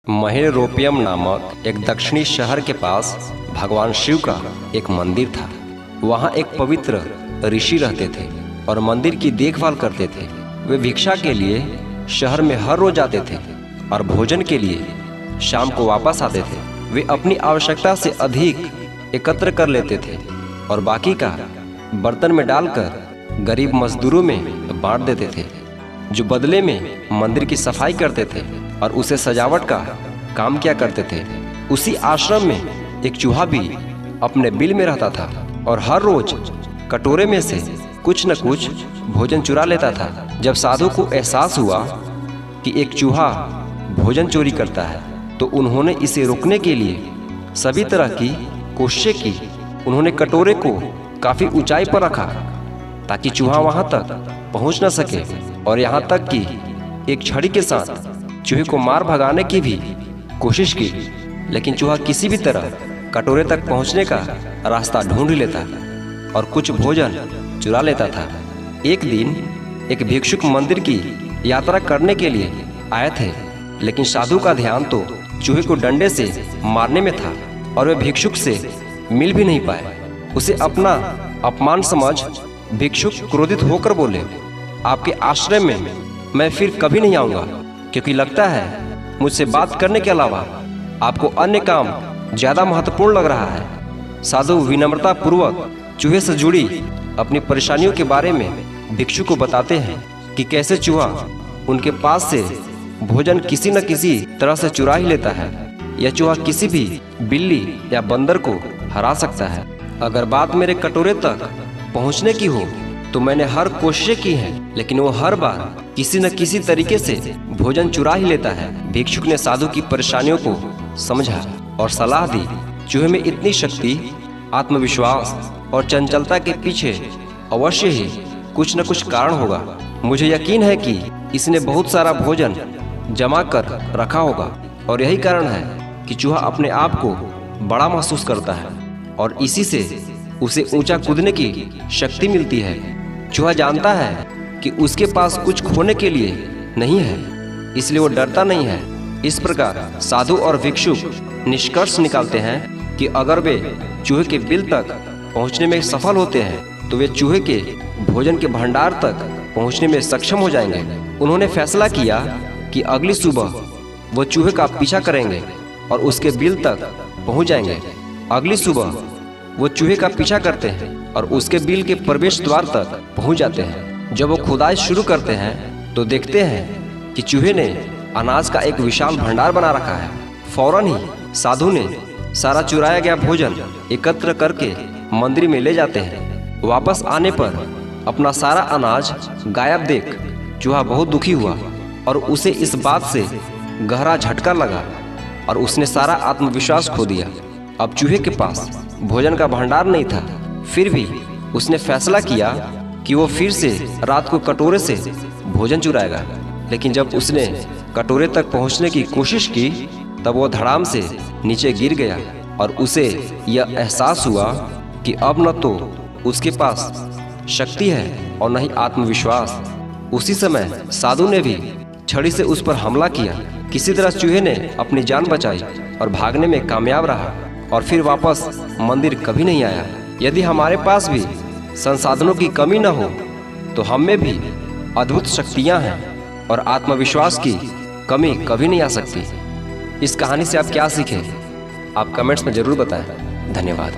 महेरोपियम नामक एक दक्षिणी शहर के पास भगवान शिव का एक मंदिर था। वहाँ एक पवित्र ऋषि रहते थे और मंदिर की देखभाल करते थे। वे भिक्षा के लिए शहर में हर रोज आते थे और भोजन के लिए शाम को वापस आते थे। वे अपनी आवश्यकता से अधिक एकत्र कर लेते थे और बाकी का बर्तन में डालकर गरीब मजदूरों में बांट देते थे, जो बदले में मंदिर की सफाई करते थे और उसे सजावट का काम किया करते थे। उसी आश्रम में एक चूहा भी अपने बिल में रहता था और हर रोज कटोरे में से कुछ न कुछ भोजन चुरा लेता था। जब साधु को एहसास हुआ कि एक चूहा भोजन चोरी करता है, तो उन्होंने इसे रोकने के लिए सभी तरह की कोशिशें की। उन्होंने कटोरे को काफ़ी ऊंचाई पर रखा ताकि चूहा वहां तक पहुंच न सके, और यहाँ तक कि एक छड़ी के साथ चूहे को मार भगाने की भी कोशिश की, लेकिन चूहा किसी भी तरह कटोरे तक पहुंचने का रास्ता ढूंढ लेता और कुछ भोजन चुरा लेता था। एक दिन एक भिक्षुक मंदिर की यात्रा करने के लिए आए थे, लेकिन साधु का ध्यान तो चूहे को डंडे से मारने में था और वे भिक्षुक से मिल भी नहीं पाए। उसे अपना अपमान समझ भिक्षुक क्रोधित होकर बोले, आपके आश्रम में मैं फिर कभी नहीं आऊँगा, क्योंकि लगता है मुझसे बात करने के अलावा आपको अन्य काम ज़्यादा महत्वपूर्ण लग रहा है। साधु विनम्रता पूर्वक चूहे से जुड़ी अपनी परेशानियों के बारे में भिक्षु को बताते हैं कि कैसे चूहा उनके पास से भोजन किसी न किसी तरह से चुरा ही लेता है। यह चूहा किसी भी बिल्ली या बंदर को हरा सकता है। अगर बात मेरे कटोरे तक पहुंचने की हो तो मैंने हर कोशिशें की हैं, लेकिन वो हर बार किसी न किसी तरीके से भोजन चुरा ही लेता है। भिक्षुक ने साधु की परेशानियों को समझा और सलाह दी। चूहे में इतनी शक्ति, आत्मविश्वास और चंचलता के पीछे अवश्य ही कुछ न कुछ कारण होगा। मुझे यकीन है कि इसने बहुत सारा भोजन जमा कर रखा होगा और यही कारण है कि चूहा अपने आप को बड़ा महसूस करता है और इसी से उसे ऊंचा कूदने की शक्ति मिलती है। चूहा जानता है कि उसके पास कुछ खोने के लिए नहीं है, इसलिए वो डरता नहीं है। इस प्रकार साधु और भिक्षुक निष्कर्ष निकालते हैं कि अगर वे चूहे के बिल तक पहुंचने में सफल होते हैं तो वे चूहे के भोजन के भंडार तक पहुंचने में सक्षम हो जाएंगे। उन्होंने फैसला किया कि अगली सुबह वो चूहे का पीछा करेंगे और उसके बिल तक पहुंच जाएंगे। अगली सुबह वो चूहे का पीछा करते हैं और उसके बिल के प्रवेश द्वार तक पहुंच जाते हैं। जब वो खुदाई शुरू करते हैं तो देखते हैं कि चूहे ने अनाज का एक विशाल भंडार बना रखा है। फौरन ही साधु ने सारा चुराया गया भोजन एकत्र करके मंदिर में ले जाते हैं। वापस आने पर अपना सारा अनाज गायब देख चूहा बहुत दुखी हुआ और उसे इस बात से गहरा झटका लगा और उसने सारा आत्मविश्वास खो दिया। अब चूहे के पास भोजन का भंडार नहीं था, फिर भी उसने फैसला किया कि वो फिर से रात को कटोरे से भोजन चुराएगा। लेकिन जब उसने कटोरे तक पहुंचने की कोशिश की तब वो धड़ाम से नीचे गिर गया और उसे यह एहसास हुआ कि अब न तो उसके पास शक्ति है और न ही आत्मविश्वास। उसी समय साधु ने भी छड़ी से उस पर हमला किया। किसी तरह चूहे ने अपनी जान बचाई और भागने में कामयाब रहा और फिर वापस मंदिर कभी नहीं आया। यदि हमारे पास भी संसाधनों की कमी न हो तो हम में भी अद्भुत शक्तियां हैं और आत्मविश्वास की कमी कभी नहीं आ सकती। इस कहानी से आप क्या सीखे, आप कमेंट्स में ज़रूर बताएं। धन्यवाद।